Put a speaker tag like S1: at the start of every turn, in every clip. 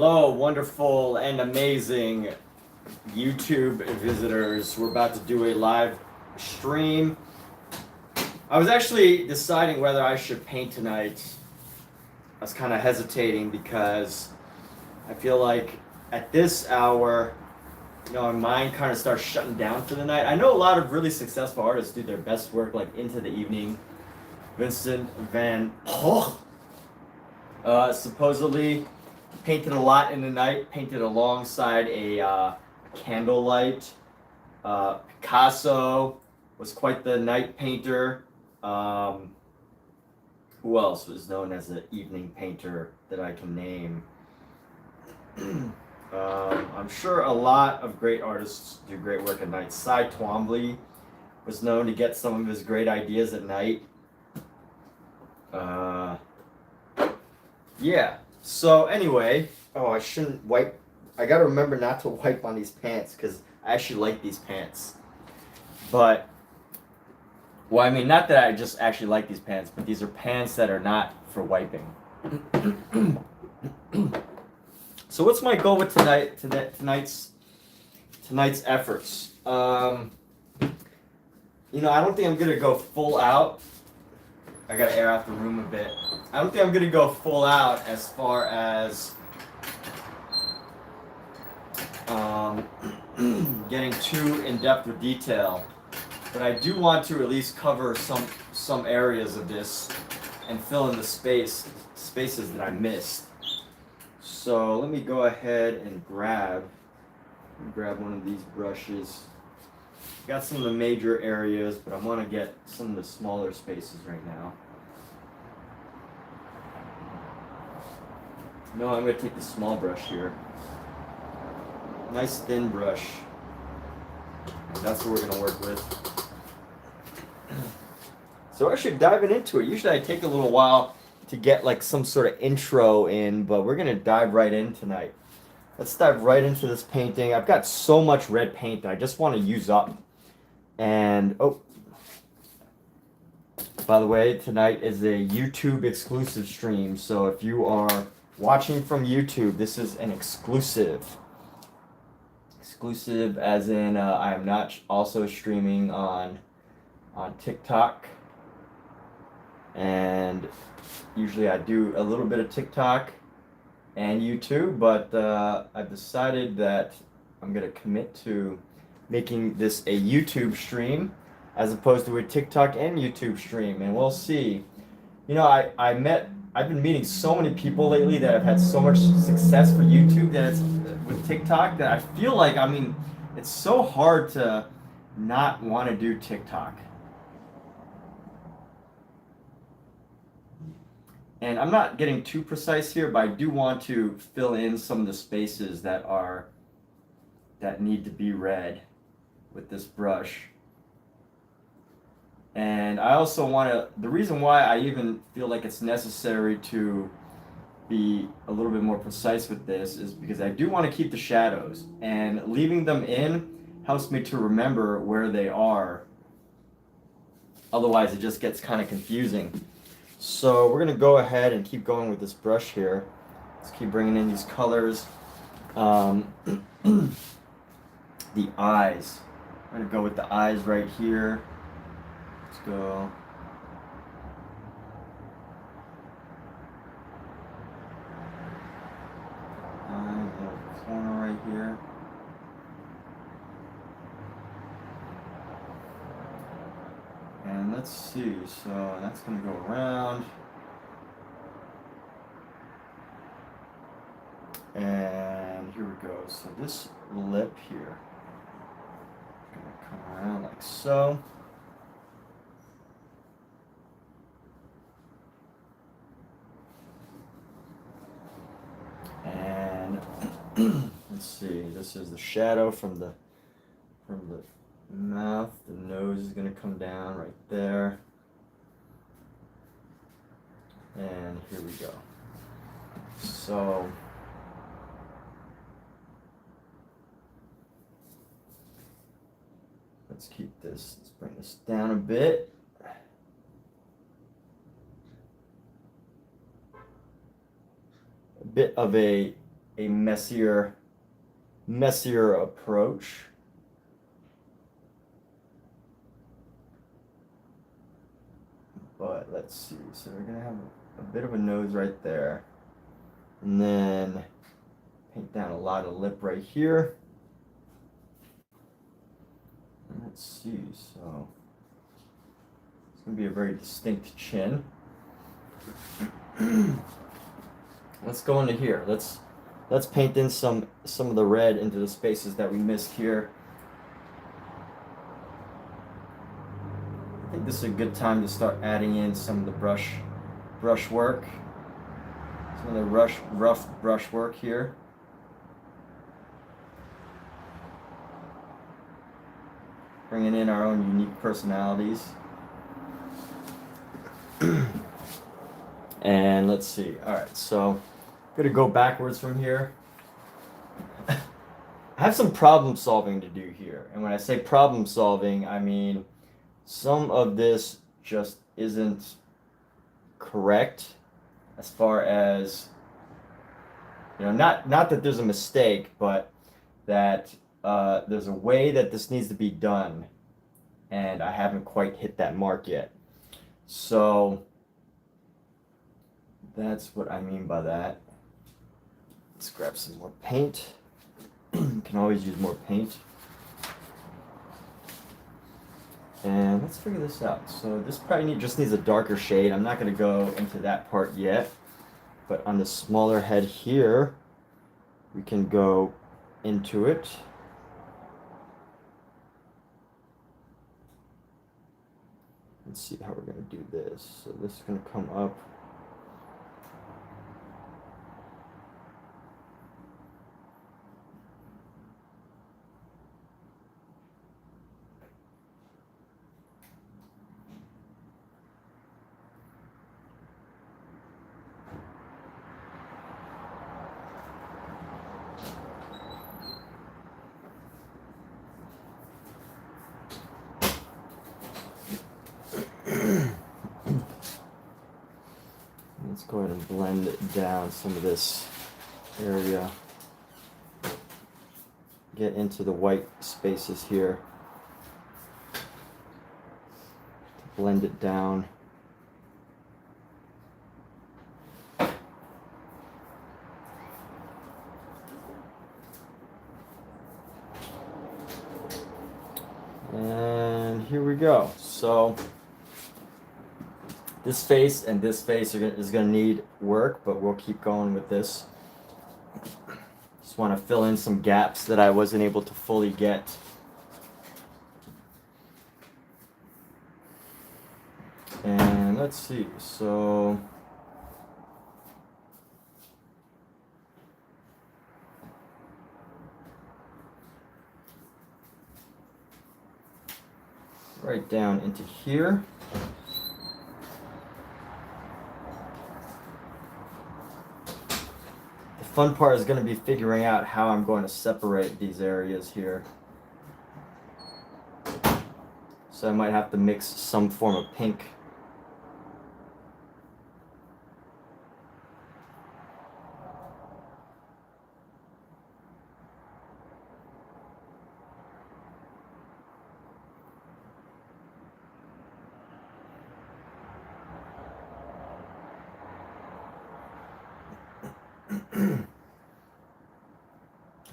S1: Hello, wonderful and amazing YouTube visitors. We're about to do a live stream. I was actually deciding whether I should paint tonight. I was kind of hesitating because I feel like at this hour, my mind kind of starts shutting down for the night. I know a lot of really successful artists do their best work like into the evening. Vincent Van Gogh supposedly painted a lot in the night, painted alongside a candlelight. Picasso was quite the night painter. Who else was known as an evening painter that I can name? I'm sure a lot of great artists do great work at night. Cy Twombly was known to get some of his great ideas at night. Yeah. So anyway, I shouldn't wipe. I gotta remember not to wipe on these pants because I actually like these pants. But, well, I mean, not that I just actually like these pants, but these are pants that are not for wiping. So what's my goal with tonight's efforts? I don't think I'm gonna go full out. I gotta air out the room a bit. I don't think I'm gonna go full out as far as getting too in depth with detail, but I do want to at least cover some areas of this and fill in the spaces that I missed. So let me go ahead and grab one of these brushes. Got some of the major areas, but I want to get some of the smaller spaces right now. No, I'm going to take the small brush here. Nice thin brush. That's what we're going to work with. So actually diving into it. Usually I take a little while to get like some sort of intro in, but we're going to dive right in tonight. Let's dive right into this painting. I've got so much red paint that I just want to use up. And, by the way, tonight is a YouTube exclusive stream. So if you are watching from YouTube, this is an exclusive. Exclusive as in I am not also streaming on TikTok. And usually I do a little bit of TikTok and YouTube, but I've decided that I'm going to commit to making this a YouTube stream as opposed to a TikTok and YouTube stream, and we'll see. I've been meeting so many people lately that have had so much success for YouTube that it's with TikTok that I feel like, it's so hard to not want to do TikTok. And I'm not getting too precise here, but I do want to fill in some of the spaces that need to be red with this brush. And I also the reason why I even feel like it's necessary to be a little bit more precise with this is because I do want to keep the shadows, and leaving them in helps me to remember where they are. Otherwise it just gets kind of confusing. So we're going to go ahead and keep going with this brush here. Let's keep bringing in these colors. The eyes. I'm going to go with the eyes right here. Let's go. Eye, little corner right here. And let's see, so that's going to go around. And here we go. So this lip here is going to come around like so. And let's see, this is the shadow from the mouth. The nose is going to come down right there. And here we go. So let's keep this, let's bring this down a bit. A bit of a a messier approach. But let's see, so we're gonna have a bit of a nose right there. And then paint down a lot of lip right here. And let's see, so it's gonna be a very distinct chin. Let's go into here. Let's paint in some of the red into the spaces that we missed here. I think this is a good time to start adding in some of the brush work, some of the rough brush work here. Bringing in our own unique personalities. And let's see. All right, so I'm gonna go backwards from here. I have some problem solving to do here. And when I say problem solving, I mean some of this just isn't correct as far as, you know, not that there's a mistake, but that there's a way that this needs to be done, and I haven't quite hit that mark yet. So that's what I mean by that. Let's grab some more paint. You can always use more paint. And let's figure this out. So this probably just needs a darker shade. I'm not going to go into that part yet. But on the smaller head here, we can go into it. Let's see how we're going to do this. So this is going to come up. Let's go ahead and blend down some of this area. Get into the white spaces here. Blend it down. And here we go. So this face and this face is going to need work, but we'll keep going with this. Just want to fill in some gaps that I wasn't able to fully get. And let's see, so right down into here. The fun part is going to be figuring out how I'm going to separate these areas here. So I might have to mix some form of pink.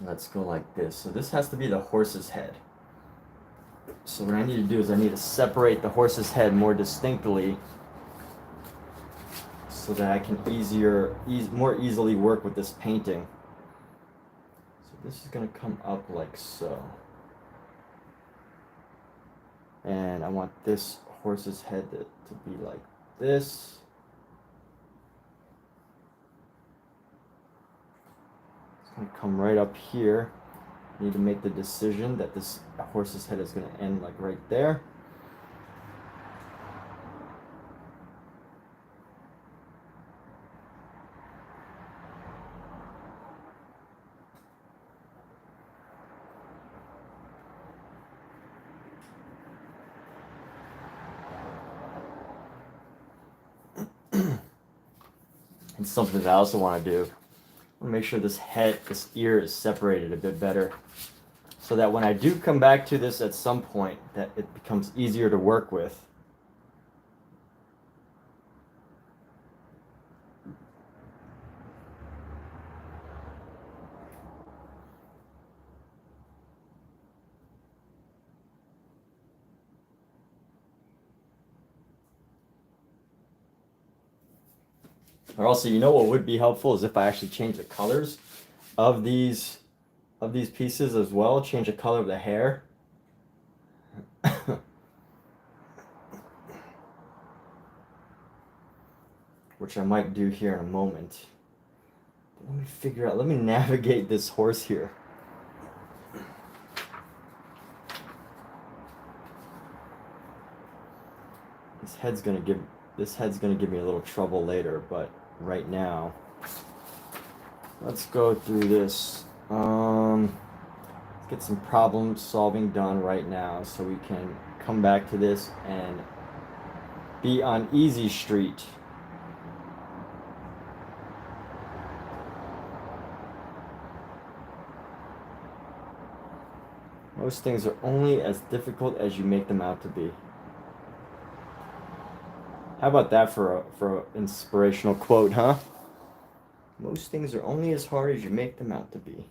S1: Let's go like this. So this has to be the horse's head. So what I need to do is I need to separate the horse's head more distinctly so that I can more easily work with this painting. So this is going to come up like so. And I want this horse's head to be like this. Gonna come right up here. Need to make the decision that this horse's head is going to end like right there. And something that I also want to do. make sure this ear is separated a bit better, so that when I do come back to this at some point, that it becomes easier to work with. Or also, you know what would be helpful is if I actually change the colors of these pieces as well, change the color of the hair. Which I might do here in a moment. But let me figure out, let me navigate this horse here. This head's gonna give me a little trouble later, but right now, let's go through this. Let's get some problem solving done right now so we can come back to this and be on easy street. Most things are only as difficult as you make them out to be. How about that for an inspirational quote, huh? Most things are only as hard as you make them out to be.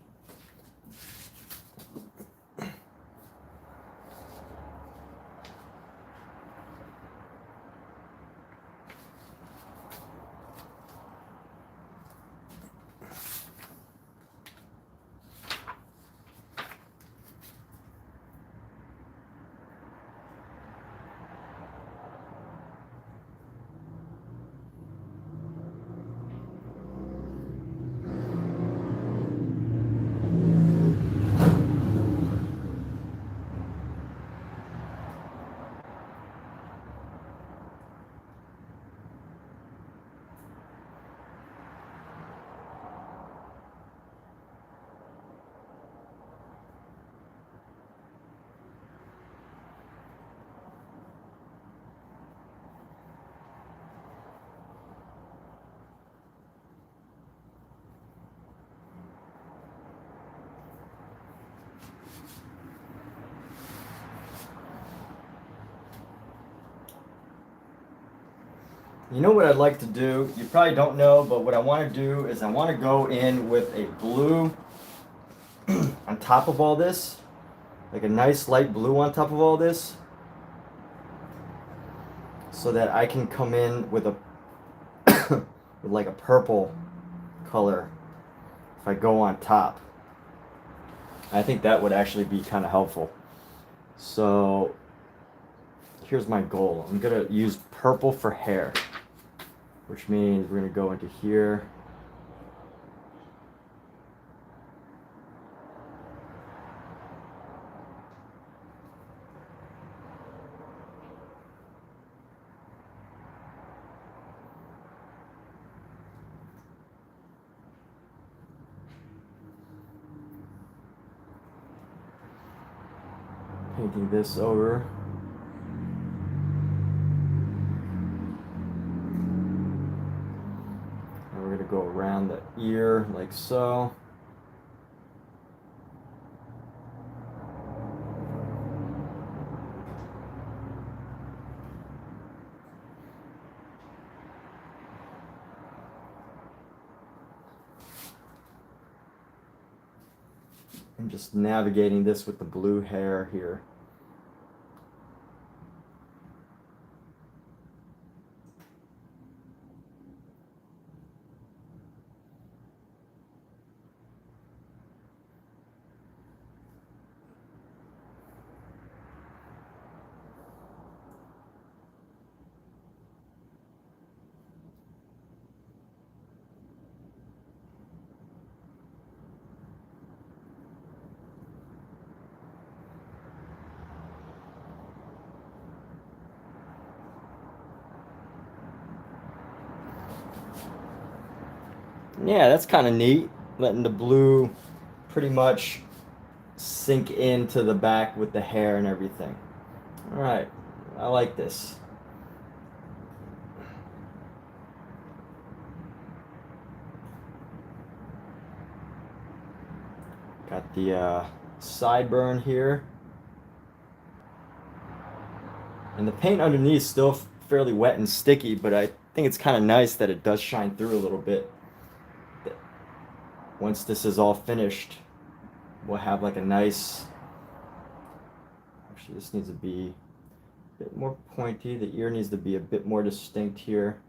S1: You know what I'd like to do? You probably don't know, but what I want to do is I want to go in with a blue on top of all this, like a nice light blue on top of all this, so that I can come in with a with like a purple color if I go on top. I think that would actually be kind of helpful. So here's my goal. I'm gonna use purple for hair, which means we're gonna go into here. Painting this over. And we're gonna go around the ear like so. I'm just navigating this with the blue hair here. Yeah, that's kind of neat, letting the blue pretty much sink into the back with the hair and everything. All right, I like this. the sideburn here. And the paint underneath is still fairly wet and sticky, but I think it's kind of nice that it does shine through a little bit. Once this is all finished, we'll have like a nice, actually this needs to be a bit more pointy. The ear needs to be a bit more distinct here.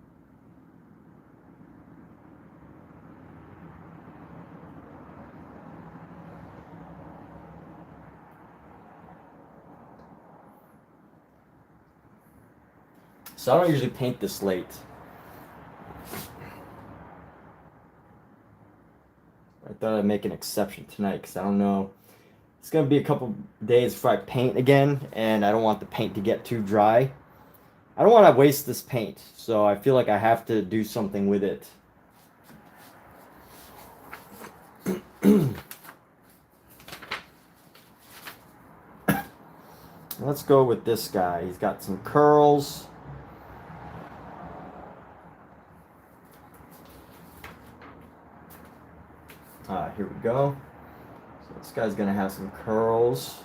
S1: So I don't usually paint this late. I thought I'd make an exception tonight because I don't know. It's going to be a couple days before I paint again, and I don't want the paint to get too dry. I don't want to waste this paint, so I feel like I have to do something with it. Let's go with this guy. He's got some curls. Here we go. So this guy's gonna have some curls.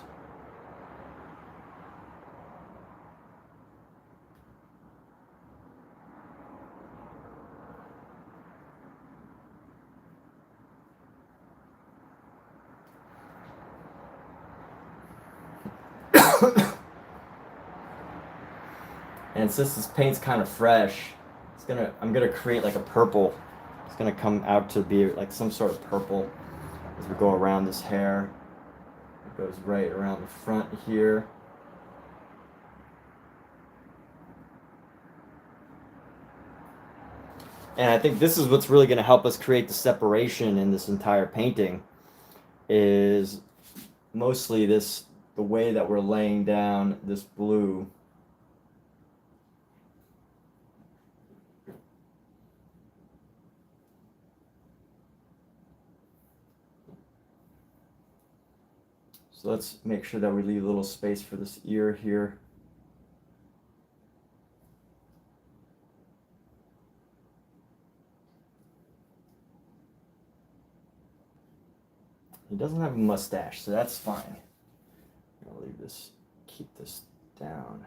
S1: And since this paint's kind of fresh, I'm gonna create like a purple. It's gonna come out to be like some sort of purple as we go around this hair. It goes right around the front here. And I think this is what's really gonna help us create the separation in this entire painting, is mostly the way that we're laying down this blue. So let's make sure that we leave a little space for this ear here. He doesn't have a mustache, so that's fine. I'll leave this, keep this down.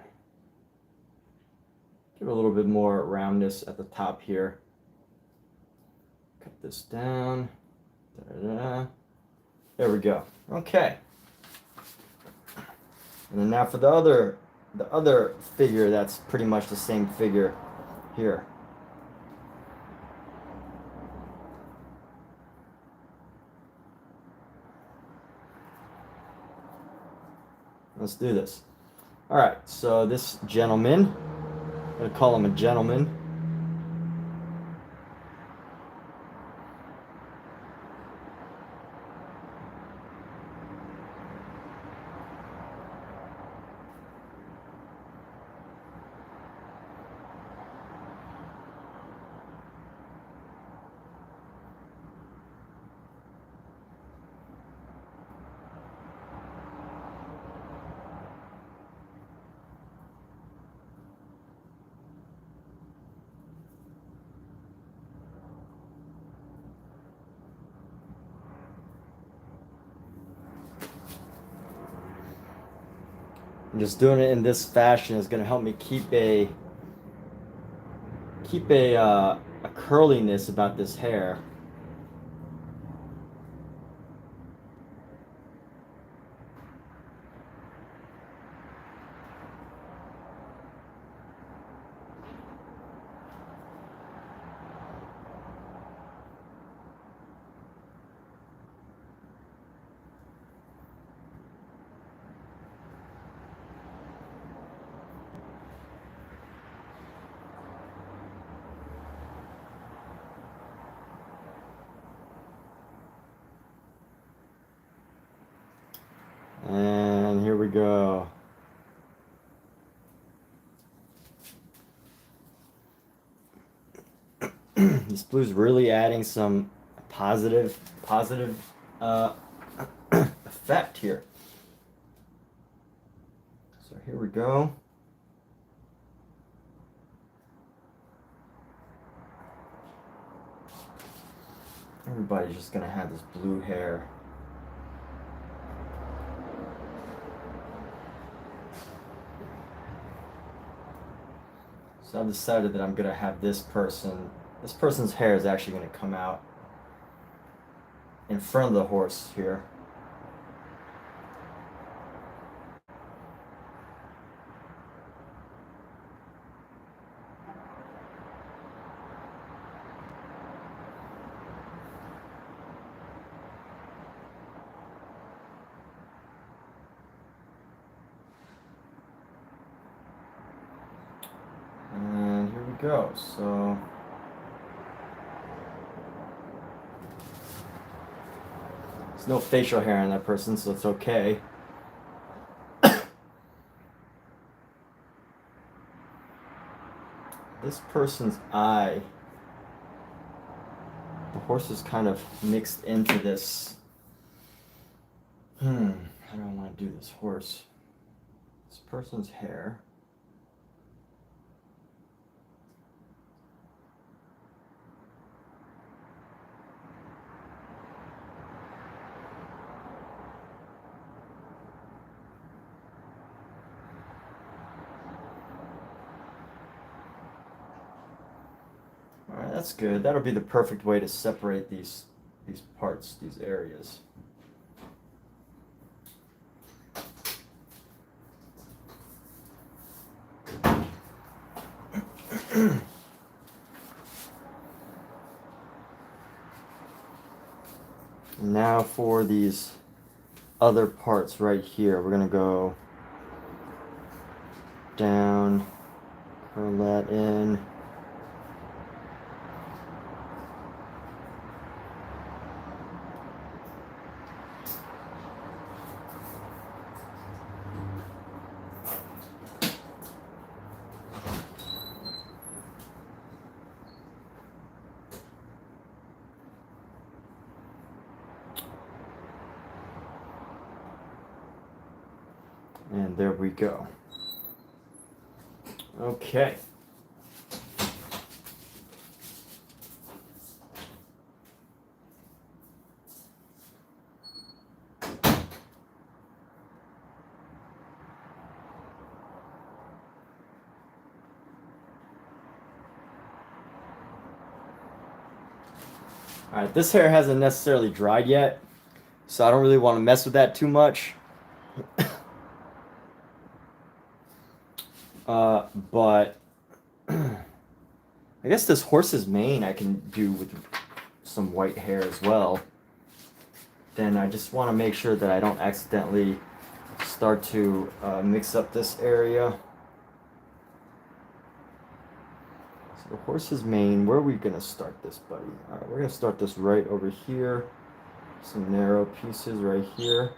S1: Give it a little bit more roundness at the top here. Cut this down. Da-da-da. There we go. Okay. And then now for the other figure, that's pretty much the same figure here. Let's do this. All right, so this gentleman, I'm gonna call him a gentleman. And just doing it in this fashion is going to help me keep a curliness about this hair. And here we go. This blue's really adding some positive effect here. So here we go. Everybody's just gonna have this blue hair. So I've decided that I'm gonna have this person's hair is actually gonna come out in front of the horse here. And here we go. So there's no facial hair on that person, so it's okay. This person's eye, the horse is kind of mixed into this. How do I want to do this horse? This person's hair. Alright, that's good. That'll be the perfect way to separate these parts, these areas. Now for these other parts right here, we're gonna go down, curl that in. And there we go. Okay. Alright, this hair hasn't necessarily dried yet, so I don't really want to mess with that too much. But I guess this horse's mane I can do with some white hair as well. Then I just want to make sure that I don't accidentally start to mix up this area. So the horse's mane, where are we going to start this, buddy? Alright, we're going to start this right over here. Some narrow pieces right here.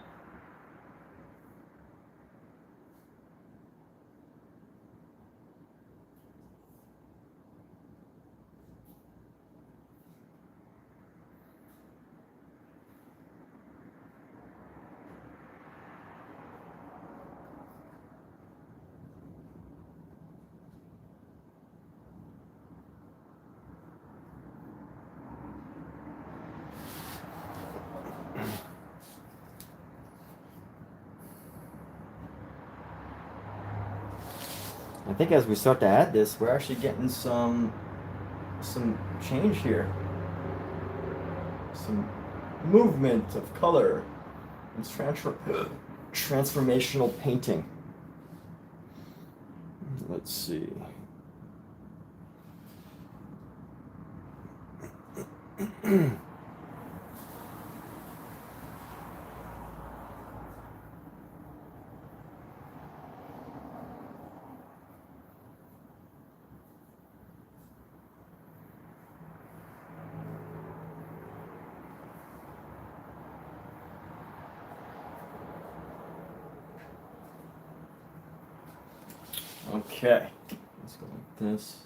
S1: I think as we start to add this, we're actually getting some change here. Some movement of color. It's transformational painting. Let's see. Okay, let's go like this.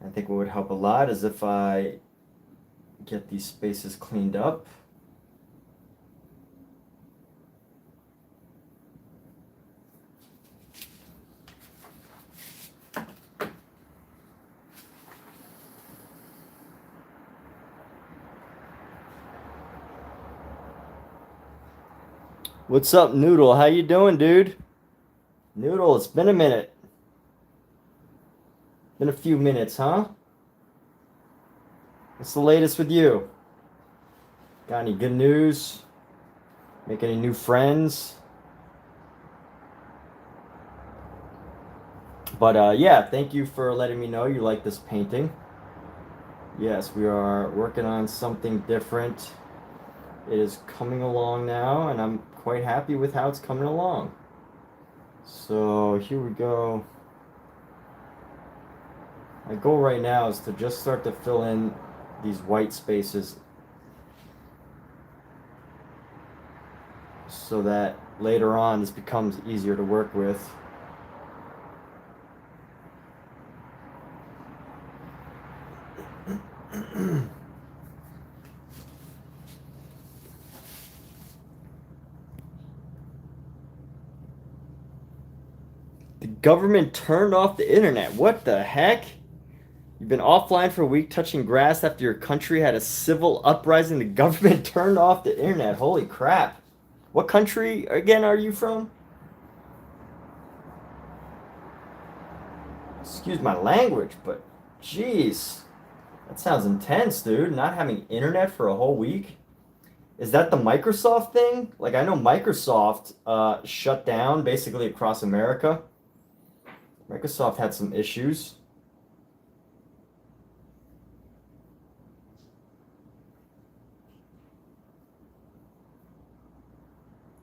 S1: I think what would help a lot is if I get these spaces cleaned up. What's up, Noodle? How you doing, dude? Noodle, it's been a minute. Been a few minutes, huh? What's the latest with you? Got any good news? Make any new friends? But yeah, thank you for letting me know you like this painting. Yes, we are working on something different. It is coming along now, and I'm quite happy with how it's coming along. So here we go. My goal right now is to just start to fill in these white spaces so that later on this becomes easier to work with. The government turned off the internet. What the heck? You've been offline for a week touching grass after your country had a civil uprising. The government turned off the internet. Holy crap. What country again are you from? Excuse my language, but jeez. That sounds intense, dude. Not having internet for a whole week. Is that the Microsoft thing? Like, I know Microsoft shut down basically across America. Microsoft had some issues.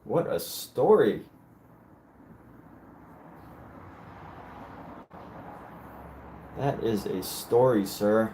S1: What a story. That is a story, sir.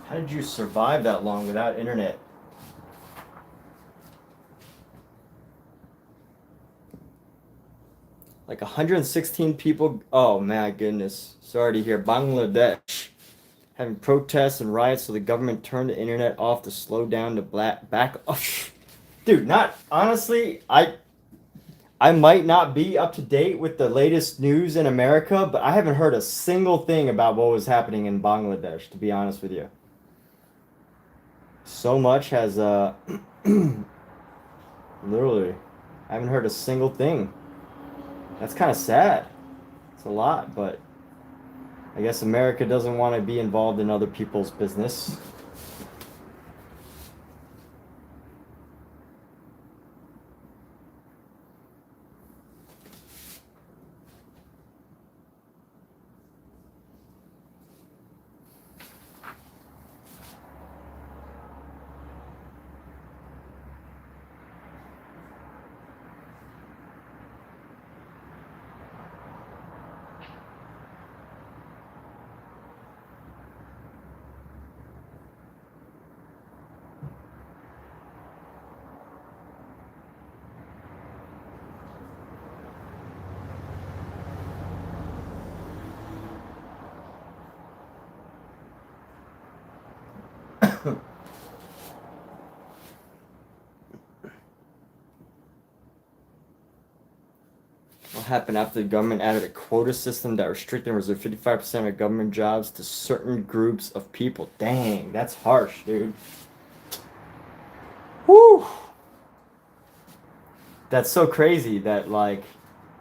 S1: How did you survive that long without internet? Like 116 people. Oh my goodness. Sorry to hear. Bangladesh having protests and riots, so the government turned the internet off to slow down the back. Oh, dude, not honestly. I might not be up to date with the latest news in America, but I haven't heard a single thing about what was happening in Bangladesh, to be honest with you. So much has literally, I haven't heard a single thing. That's kind of sad. It's a lot, but I guess America doesn't want to be involved in other people's business. happened after the government added a quota system that restricted and reserved 55% of government jobs to certain groups of people. Dang, that's harsh, dude. Whew. That's so crazy that, like,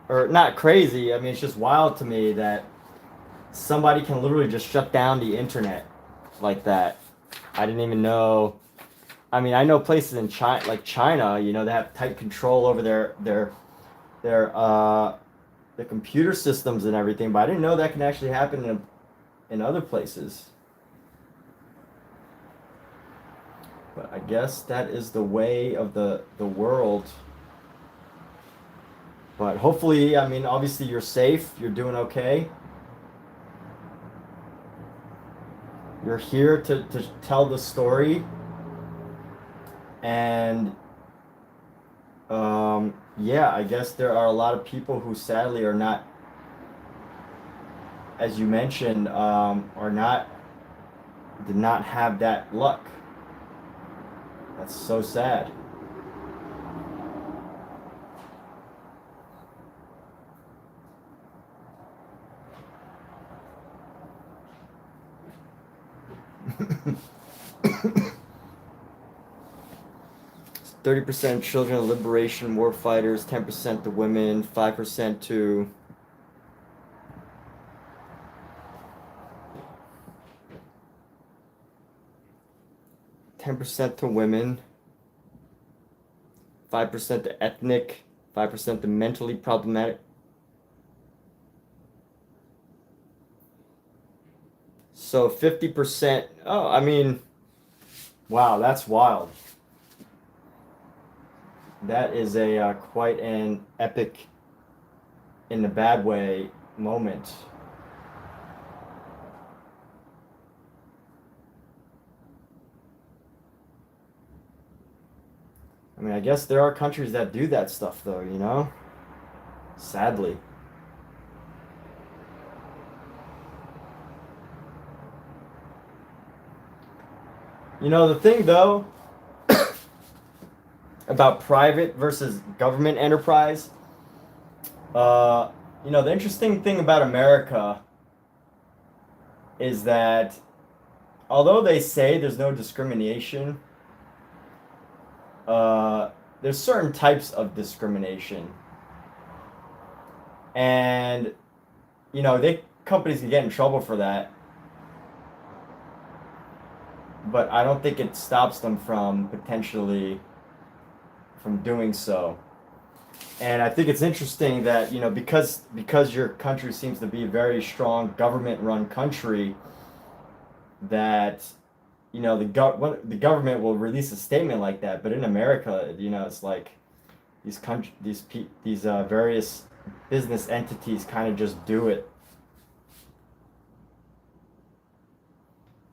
S1: or not crazy, I mean, it's just wild to me that somebody can literally just shut down the internet like that. I didn't even know. I mean, I know places in China, like China, you know, they have tight control over the computer systems and everything, but I didn't know that can actually happen in other places. But I guess that is the way of the world. But hopefully, I mean, obviously you're safe, you're doing okay. You're here to tell the story. And yeah, I guess there are a lot of people who sadly are not, as you mentioned, did not have that luck. That's so sad. It's 30% children liberation war fighters, 10% to women, 5% to 10% to women, 5% to ethnic, 5% to mentally problematic. So 50%, oh, I mean, wow, that's wild. That is a quite an epic, in the bad way, moment. I mean, I guess there are countries that do that stuff, though, you know? Sadly. You know, the thing, though, about private versus government enterprise, you know, the interesting thing about America is that although they say there's no discrimination, there's certain types of discrimination. And, you know, companies can get in trouble for that, but I don't think it stops them from potentially from doing so. And I think it's interesting that, you know, because your country seems to be a very strong government-run country, that, you know, the government will release a statement like that. But in America, you know, it's like these various business entities kind of just do it,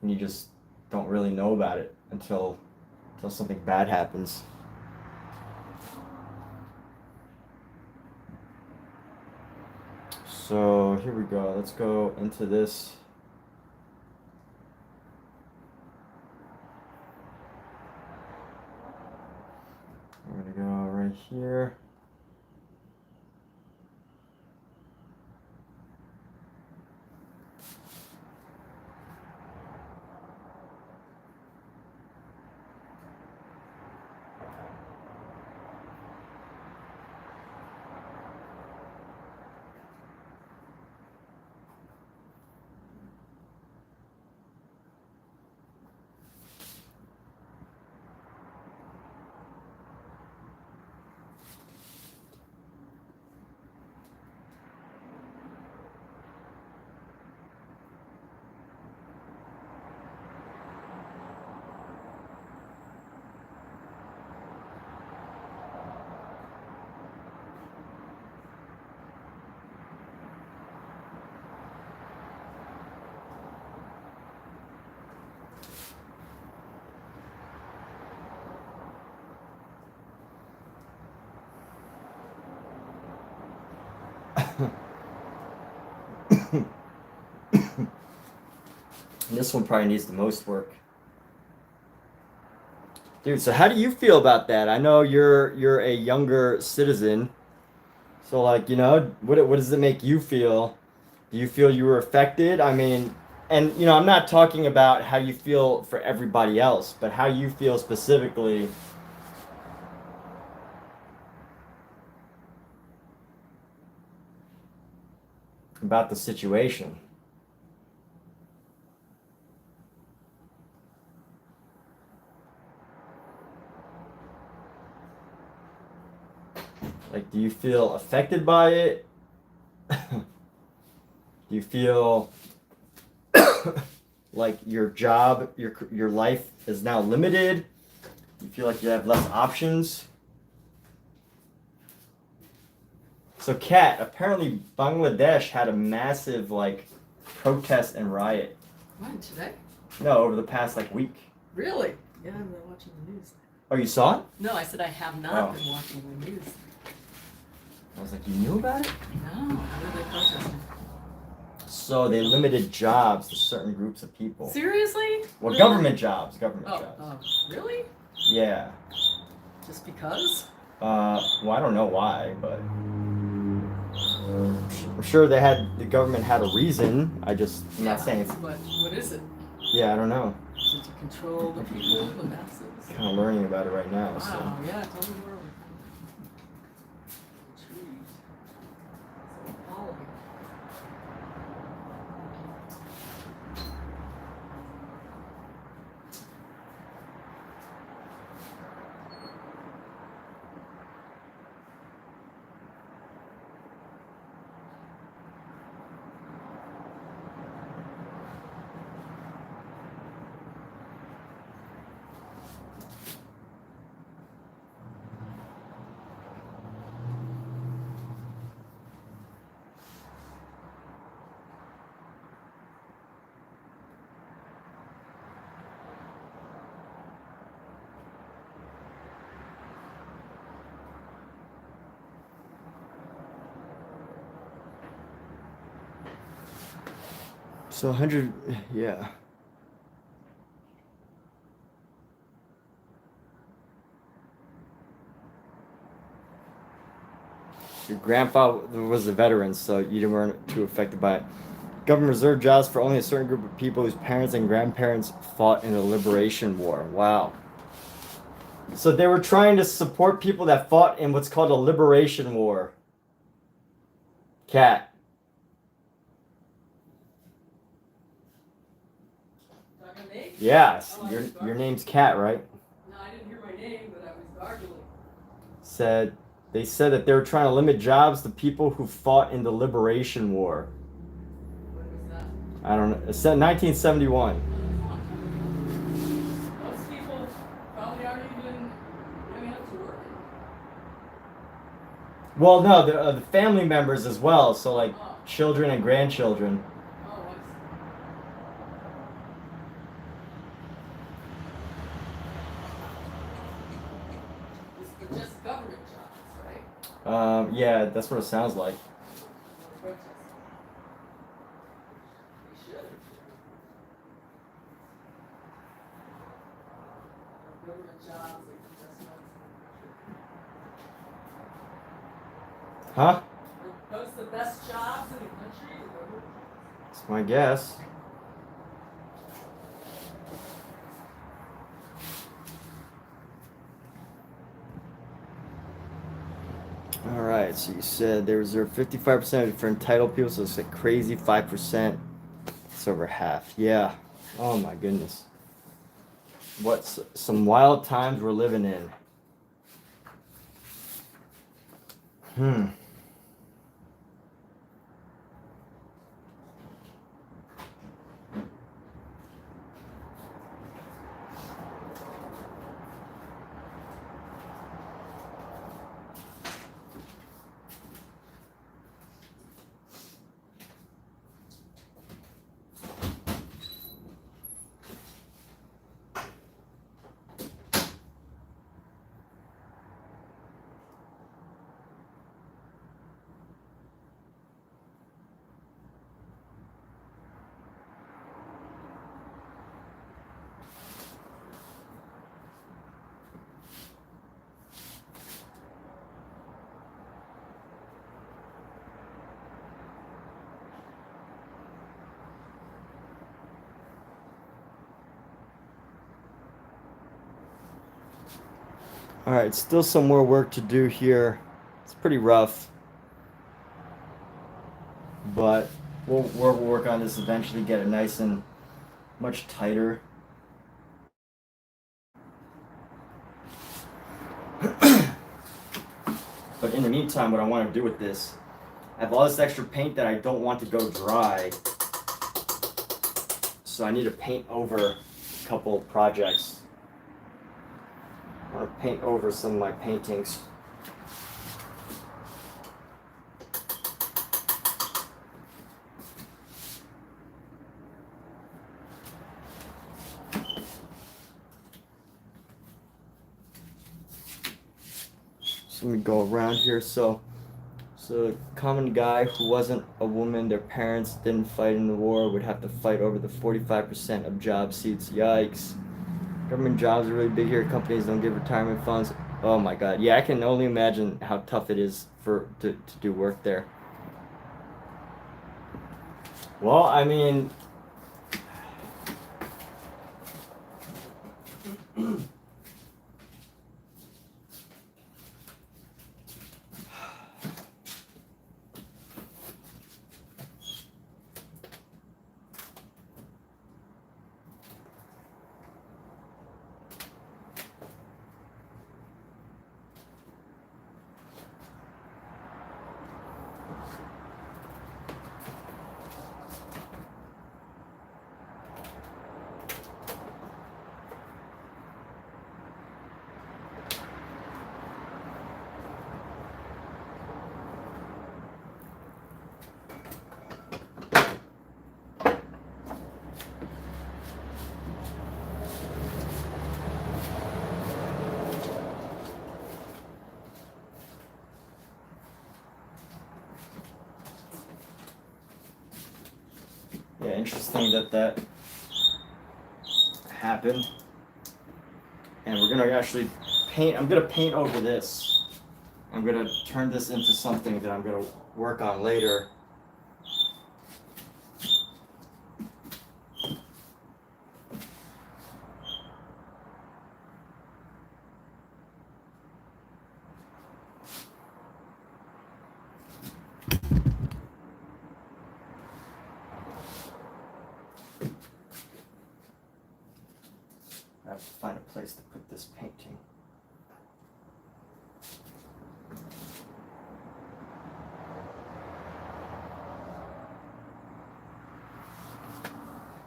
S1: and you just don't really know about it until something bad happens. So here we go. Let's go into this. I'm gonna go right here. This one probably needs the most work. Dude, so how do you feel about that? I know you're a younger citizen, So like, what does it make you feel? Do you feel you were affected? I mean, and I'm not talking about how you feel for everybody else, but how you feel specifically about the situation. Like, do you feel affected by it? Do you feel like your job, your life is now limited? Do you feel like you have less options? So, Kat, apparently Bangladesh had a massive protest and riot.
S2: When, today?
S1: No, over the past week.
S2: Really? Yeah, I've been watching the news.
S1: Oh, you saw it?
S2: No, I said I have not been watching the news.
S1: I was like, you knew about it?
S2: No, how are they protesting?
S1: So they limited jobs to certain groups of people.
S2: Seriously?
S1: Well,
S2: Really?
S1: government jobs.
S2: Oh, really?
S1: Yeah.
S2: Just because?
S1: Well, I don't know why, but I'm sure the government had a reason. I'm not saying it's.
S2: But what is it?
S1: Yeah, I don't know.
S2: Is it to control the people, the masses?
S1: Kind of learning about it right now.
S2: Wow,
S1: So.
S2: yeah, tell me more about that. Intrigued. So appalling.
S1: So 100, yeah. Your grandpa was a veteran, so you weren't too affected by it. Government reserved jobs for only a certain group of people whose parents and grandparents fought in the Liberation War. Wow. So they were trying to support people that fought in what's called a Liberation War. Cat.
S2: Talking to me?
S1: Yes,
S2: Oh,
S1: your name's Cat, right?
S2: No, I didn't hear my name, but I was gargling.
S1: They said that they were trying to limit jobs to people who fought in the Liberation War.
S2: When was that?
S1: I don't know. It said 1971.
S2: Most people probably aren't even going out to work.
S1: Well, no, the family members as well. So children and grandchildren.
S2: Oh, I see. This is just government jobs, right?
S1: Yeah, that's what it sounds like.
S2: Protest. They should. Government jobs, like the best ones in the country.
S1: Huh?
S2: Are those the best jobs in the country? The government jobs?
S1: That's my guess. All right, so you said they reserve 55% for entitled people, so it's a crazy 5%. It's over half. Yeah. Oh my goodness. What some wild times we're living in. All right, still some more work to do here. It's pretty rough, but we'll work on this eventually, get it nice and much tighter. But in the meantime, what I want to do with this, I have all this extra paint that I don't want to go dry. So I need to paint over a couple projects. I want to paint over some of my paintings. So let me go around here. So a common guy who wasn't a woman, their parents didn't fight in the war, would have to fight over the 45% of job seats. Yikes. Government jobs are really big here. Companies don't give retirement funds. Oh my God. Yeah, I can only imagine how tough it is to do work there. Well, I mean, yeah, interesting that happened. And we're gonna actually paint. I'm gonna paint over this. I'm gonna turn this into something that I'm gonna work on later. I have to find a place to put this painting.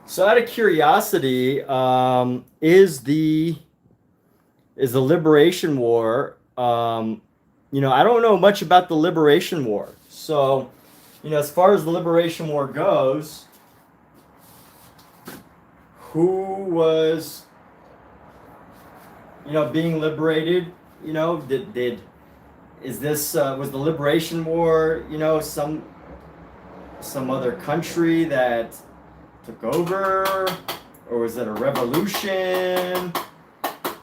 S1: So out of curiosity, is the Liberation War, I don't know much about the Liberation War. So, as far as the Liberation War goes, who was, being liberated? Was the Liberation War, some other country that took over, or was it a revolution,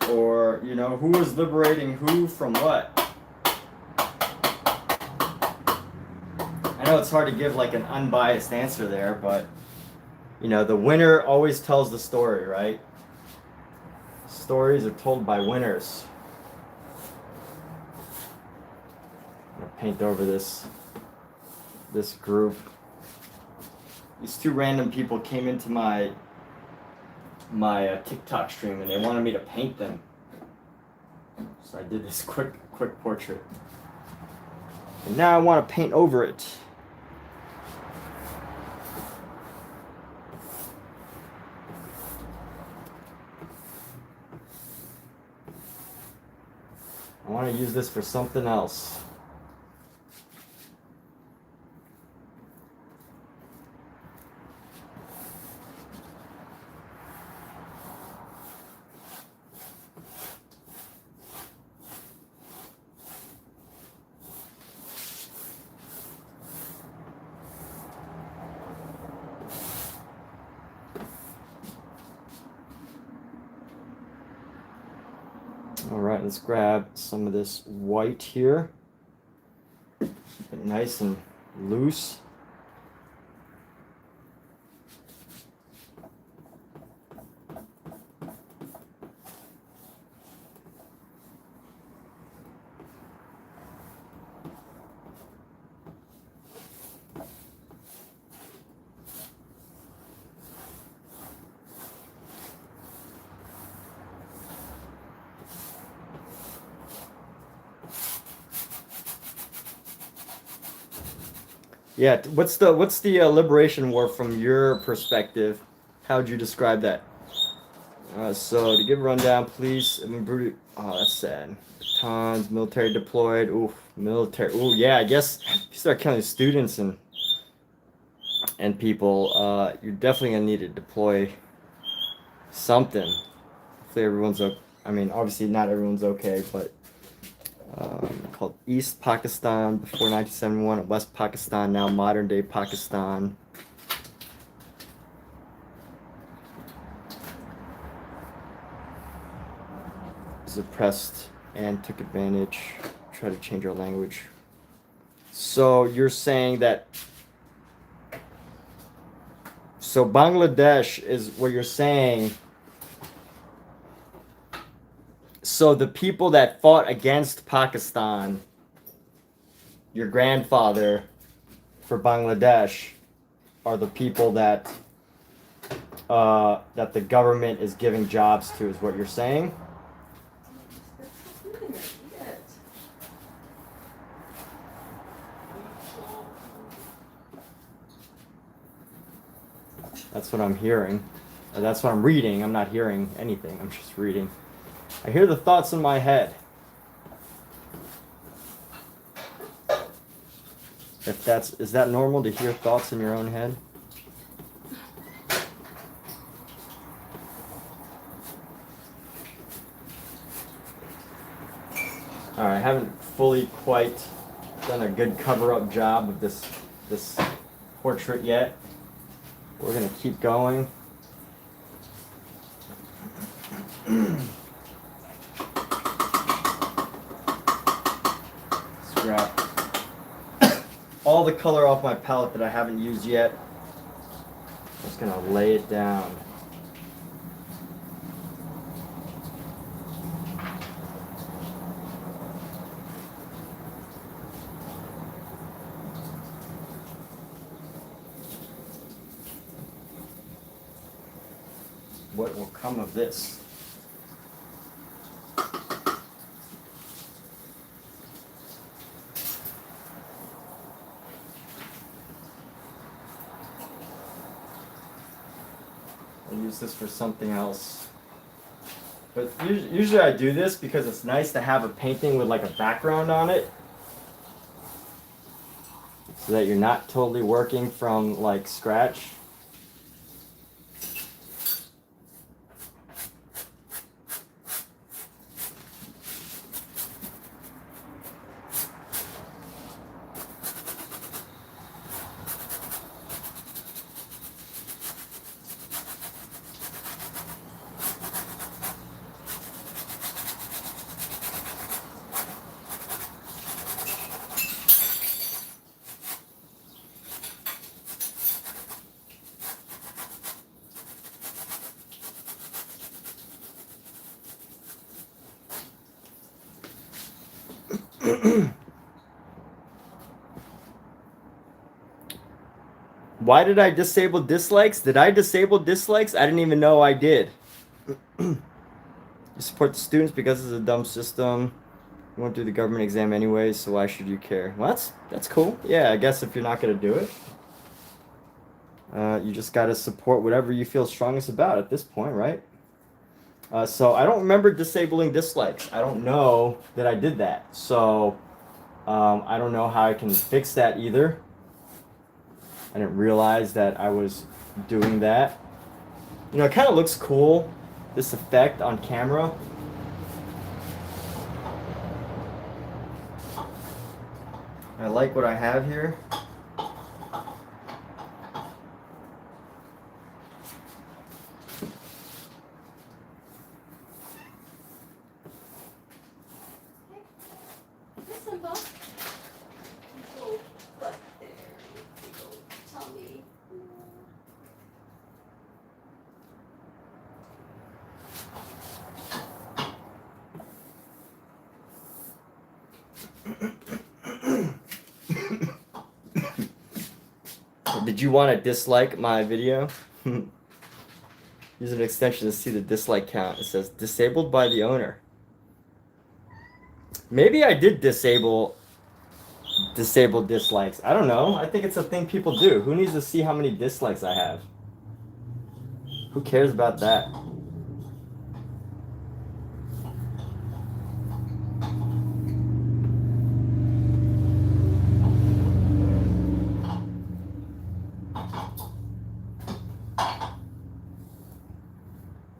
S1: or who was liberating who from what? I know it's hard to give like an unbiased answer there, but the winner always tells the story, right? Stories are told by winners. I'm gonna paint over this group. These two random people came into my TikTok stream and they wanted me to paint them. So I did this quick portrait. And now I want to paint over it. I want to use this for something else. All right, let's grab some of this white here. Keep it nice and loose. Yeah, what's the liberation war from your perspective? How would you describe that? So to give a rundown, police. Oh, that's sad. Batons, military deployed. Ooh, military. Ooh, yeah. I guess if you start killing students and people, you're definitely gonna need to deploy something. Hopefully everyone's okay. I mean, obviously not everyone's okay, but called East Pakistan before 1971, and West Pakistan now modern day Pakistan. Suppressed and took advantage. Try to change our language. So you're saying that. So Bangladesh is what you're saying. So the people that fought against Pakistan, your grandfather for Bangladesh, are the people that that the government is giving jobs to, is what you're saying? That's what I'm hearing. That's what I'm reading. I'm not hearing anything. I'm just reading. I hear the thoughts in my head. Is that normal to hear thoughts in your own head? Alright, I haven't fully quite done a good cover-up job of this portrait yet. We're gonna keep going. Scrap all the color off my palette that I haven't used yet. I'm just gonna lay it down. What will come of this? I'll use this for something else. But usually I do this because it's nice to have a painting with like a background on it, so that you're not totally working from like scratch. Why did I disable dislikes? Did I disable dislikes? I didn't even know I did. You support the students because it's a dumb system. You won't do the government exam anyway, so why should you care? Well, that's cool. Yeah, I guess if you're not going to do it, you just got to support whatever you feel strongest about at this point, right? So I don't remember disabling dislikes. I don't know that I did that. So I don't know how I can fix that either. I didn't realize that I was doing that. You know, it kind of looks cool, this effect on camera. I like what I have here. Did you want to dislike my video? Use an extension to see the dislike count. It says disabled by the owner. Maybe I did disable disable dislikes. I don't know. I think it's a thing people do. Who needs to see how many dislikes I have? Who cares about that?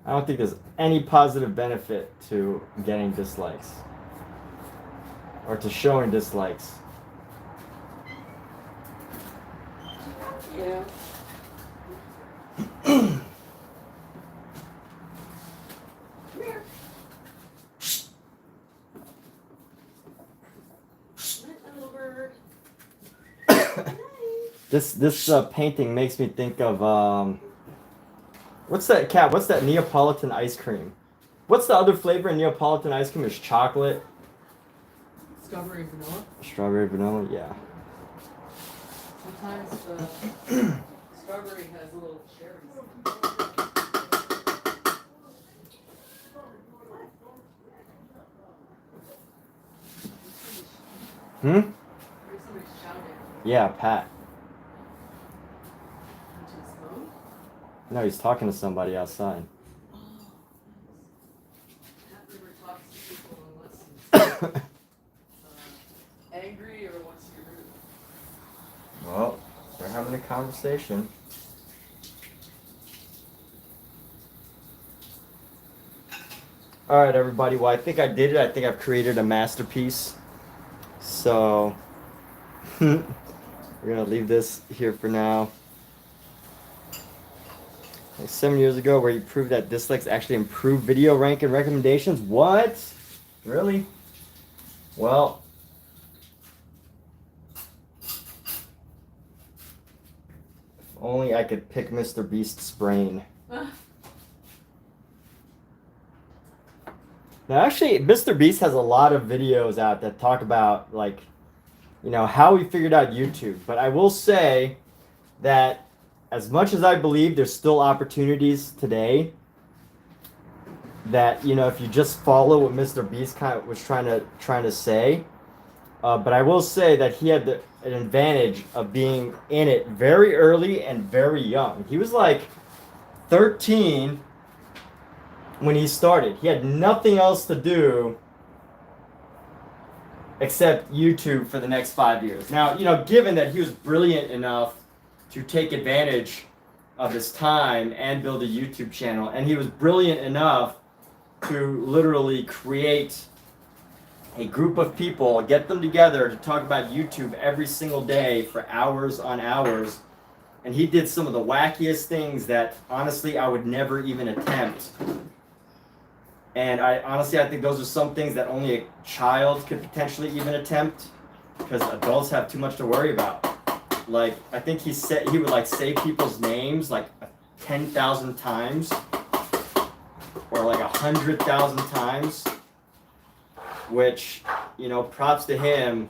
S1: I don't think there's any positive benefit to getting dislikes or to showing dislikes.
S2: Yeah.
S1: This painting makes me think of what's that cat? What's that Neapolitan ice cream? What's the other flavor in Neapolitan ice cream? Is chocolate?
S2: Strawberry and vanilla.
S1: Strawberry vanilla, yeah.
S2: Sometimes the strawberry has little cherries.
S1: Hmm?
S2: There's somebody shouting.
S1: Yeah, Pat.
S2: Into his phone?
S1: No, he's talking to somebody outside.
S2: Oh, nice. Pat never talks to people unless he's angry or wants to be rude.
S1: Well, they're having a conversation. All right, everybody. Well, I think I did it. I think I've created a masterpiece. So we're gonna leave this here for now. Like 7 years ago, where you proved that dislikes actually improve video rank and recommendations. What? Really? Well, if only I could pick Mr. Beast's brain. Now, actually, Mr. Beast has a lot of videos out that talk about, like, you know, how he figured out YouTube. But I will say that as much as I believe there's still opportunities today, that, you know, if you just follow what Mr. Beast kind of was trying to say, but I will say that he had an advantage of being in it very early and very young. He was like 13 when he started. He had nothing else to do except YouTube for the next 5 years. Now, you know, given that he was brilliant enough to take advantage of his time and build a YouTube channel, and he was brilliant enough to literally create a group of people, get them together to talk about YouTube every single day for hours on hours. And he did some of the wackiest things that honestly I would never even attempt. And I think those are some things that only a child could potentially even attempt, because adults have too much to worry about. Like, I think he would like say people's names like 10,000 times or like 100,000 times, which, you know, props to him.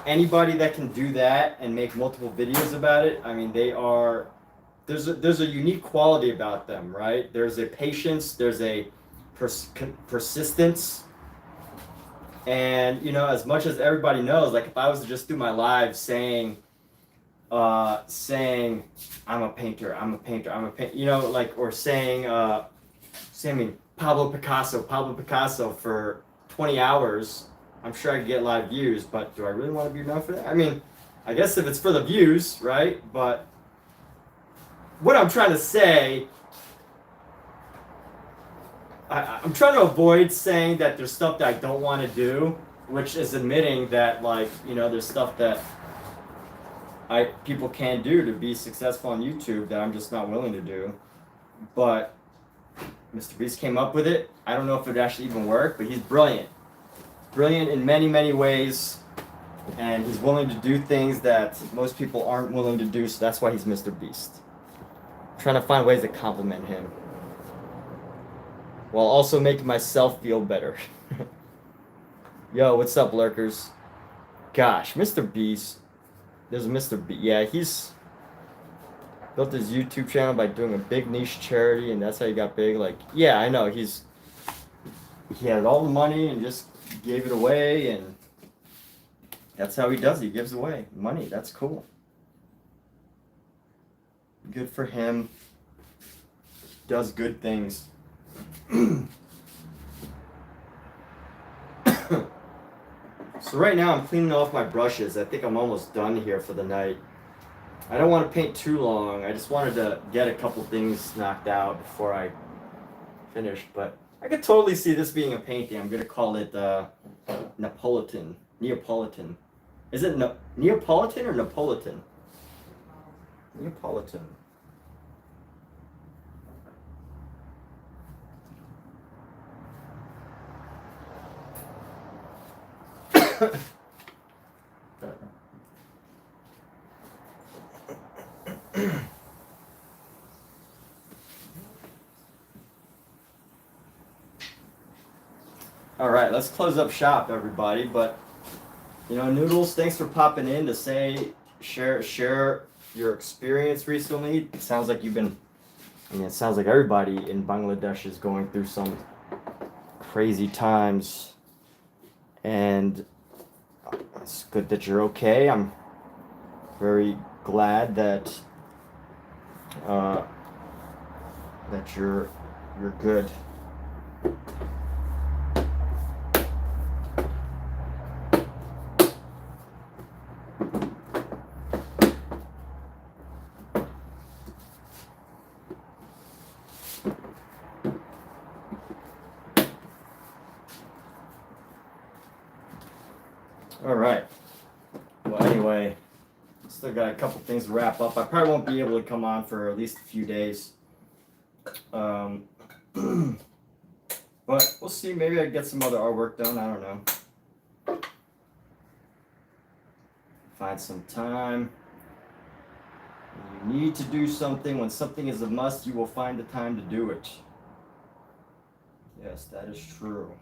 S1: Anybody that can do that and make multiple videos about it, I mean, there's a unique quality about them, right? There's a patience, there's a persistence, and, you know, as much as everybody knows, like, if I was to just do my live saying I'm a painter, you know, like, or saying Pablo Picasso for 20 hours, I'm sure I could get a lot of views, but do I really want to be known for that? I mean, I guess if it's for the views, right? But what I'm trying to say, I'm trying to avoid saying that there's stuff that I don't want to do, which is admitting that, like, you know, there's stuff that people can do to be successful on YouTube that I'm just not willing to do. But Mr. Beast came up with it. I don't know if it actually even worked, but he's brilliant. Brilliant in many, many ways. And he's willing to do things that most people aren't willing to do, so that's why he's Mr. Beast. I'm trying to find ways to compliment him, while also making myself feel better. Yo, what's up, lurkers? Gosh, Mr. Beast. There's a Mr. Beast. Yeah, he's built his YouTube channel by doing a big niche charity, and that's how he got big. Like, yeah, I know. He had all the money and just gave it away, and That's how he does it. He gives away money. That's cool. Good for him. Does good things. So right now I'm cleaning off my brushes. I think I'm almost done here for the night. I don't want to paint too long. I just wanted to get a couple things knocked out before I finish. But I could totally see this being a painting. I'm going to call it Neapolitan. Is it Neapolitan or Napolitan? Neapolitan. All right, let's close up shop, everybody. But Noodles, thanks for popping in to share your experience recently. It sounds like it sounds like everybody in Bangladesh is going through some crazy times, and it's good that you're okay. I'm very glad that you're good. All right. Well, anyway, still got a couple things to wrap up. I probably won't be able to come on for at least a few days. But we'll see. Maybe I get some other artwork done. I don't know. Find some time. When you need to do something, when something is a must, you will find the time to do it. Yes, that is true.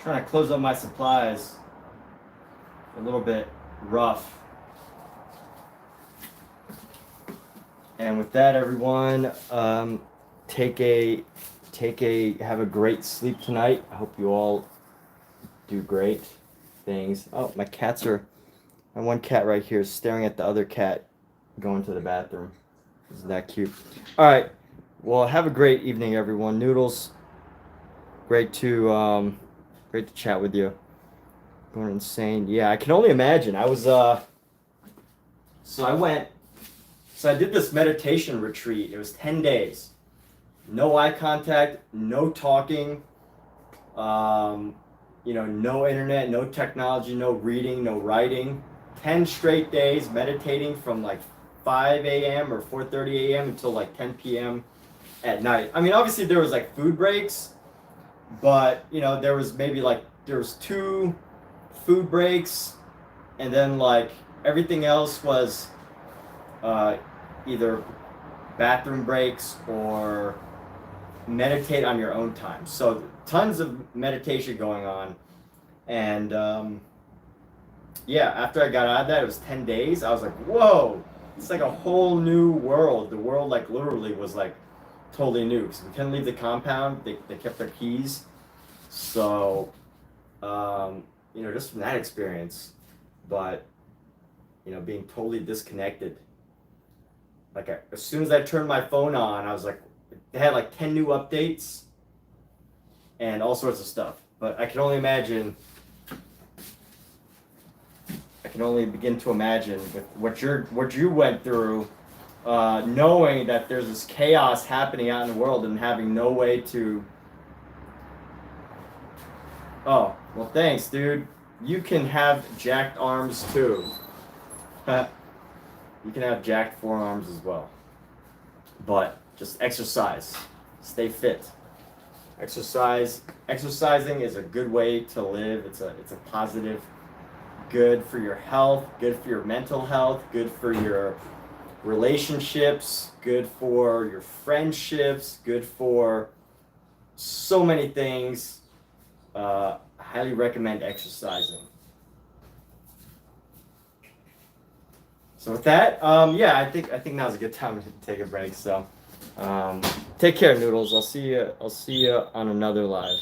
S1: Trying to close up my supplies. A little bit rough. And with that, everyone, have a great sleep tonight. I hope you all do great things. Oh, my one cat right here is staring at the other cat going to the bathroom. Isn't that cute? All right. Well, have a great evening, everyone. Noodles, great to chat with you. Going insane. Yeah, I can only imagine. I was I did this meditation retreat. It was 10 days. No eye contact, no talking, no internet, no technology, no reading, no writing. 10 straight days meditating from like 5 a.m. or 4:30 a.m. until like 10 p.m. at night. I mean, obviously there was like food breaks, but there was 2 food breaks, and then like everything else was either bathroom breaks or meditate on your own time. So tons of meditation going on. And after I got out of that, it was 10 days. I was like, whoa, it's like a whole new world. The world like literally was like totally new, because we couldn't leave the compound. They kept their keys. So just from that experience, but being totally disconnected. Like as soon as I turned my phone on, I was like, they had like 10 new updates and all sorts of stuff. But I can only begin to imagine with what you went through, knowing that there's this chaos happening out in the world and having no way to. Oh, well, thanks, dude. You can have jacked arms too. You can have jacked forearms as well. But just exercise. Stay fit. Exercising is a good way to live. It's a positive, good for your health, good for your mental health, good for your relationships, good for your friendships, good for so many things. highly recommend exercising. So with that, yeah, I think now's a good time to take a break. So, take care, Noodles. I'll see you on another live.